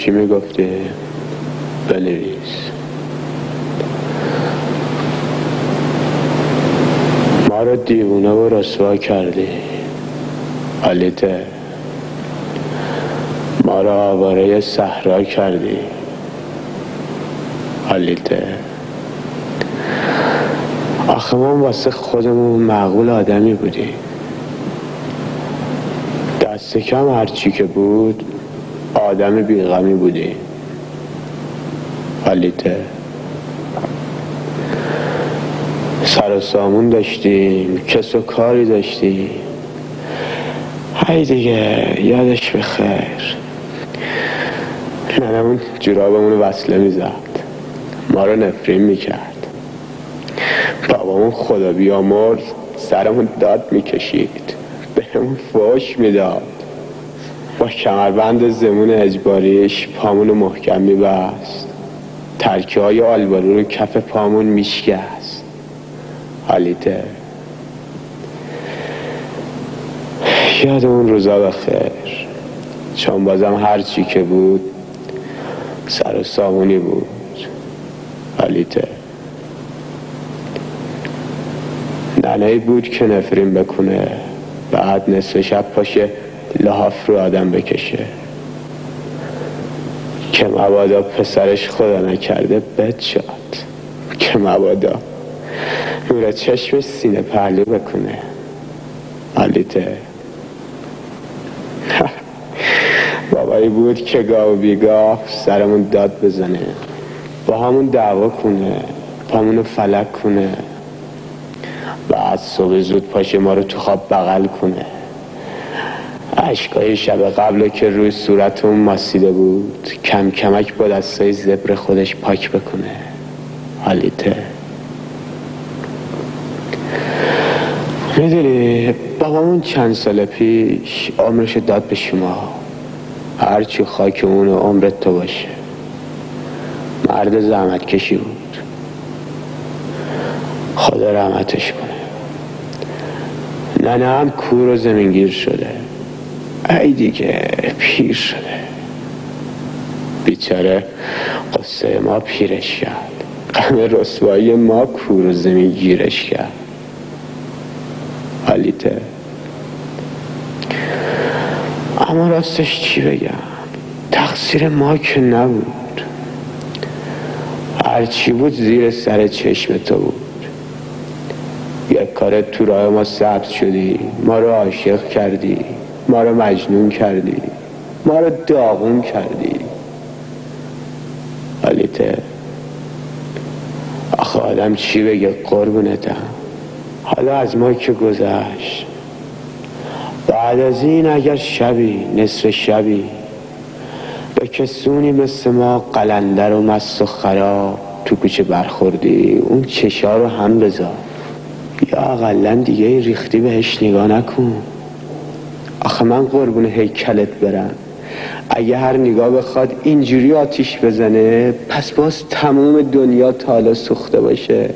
چی میگفتی؟ بنویس. ما رو دیوونه و رسوا کردی آلیته، ما رو آواره صحرا کردی آلیته. آخه ما واسه خودمون معقول آدمی بودیم، دست کم هرچی که بود آدم بیغمی بودیم آلیته. سر و سامون داشتیم، کس و کاری داشتیم. هی دیگه یادش بخیر. ننمون جورابمون وصله میزد، ما رو نفرین میکرد. بابامون خدا بیامرز سرمون داد میکشید، بهمون فحش میداد. با کمربند زمون اجباریش پامون رو محکم میبست، ترکه های آلبالو رو کف پامون میشکست حالیته. یاد اون روزا بخیر، چون بازم هرچی که بود سر و سامونی بود حالیته. ننهی بود که نفرین بکنه، بعد نصف شب پاشه لحاف رو آدم بکشه که مبادا پسرش خدا نکرده بد شد، که مبادا نور چشمش سینه پهلو بکنه حالیته. بابایی بود که گاه و بیگاه سرمون داد بزنه، با همون دعوا کنه، پامونو فلک کنه، بعد صبح زود پاشه ما رو تو خواب بغل کنه. عشقای شب قبل که روی صورتمون ماسیده بود کم کمک با دستای زبر خودش پاک بکنه حالیته. میدونی بابامون چند سال پیش عمرش داد به شما، هرچی خاکمون و عمرت تو باشه. مرد زحمت کشی بود، خدا رحمتش کنه. ننه هم کور و زمینگیر شده، ای دیگه پیر شده. بیچاره قصه ما پیرش کرد، غم رسوایی ما کور و زمینگیرش کرد حالیته. اما راستش چی بگم، تقصیر ما که نبود. هرچی بود زیر سر چشم تو بود. یک کارت تو راه ما سبز شدی، ما رو عاشق کردی، ما رو مجنون کردی، ما رو داغون کردی حالیته. آخه آدم چی بگه قربونتم. حالا از ما که گذشت، بعد از این اگر شبی نصف شبی به کسونی مثل ما قلندر و مست و خراب تو کوچه برخوردی، اون چشا رو هم بذار، یا اقلن دیگه ریختی بهش نگاه نکن. آخه من قربون هیکلت برم، اگه هر نگاه بخواد اینجوری آتیش بزنه پس باز تمام دنیا تا حالا سوخته باشه.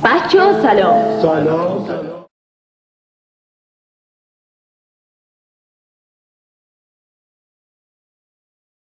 بچه‌ها سلام. سلام.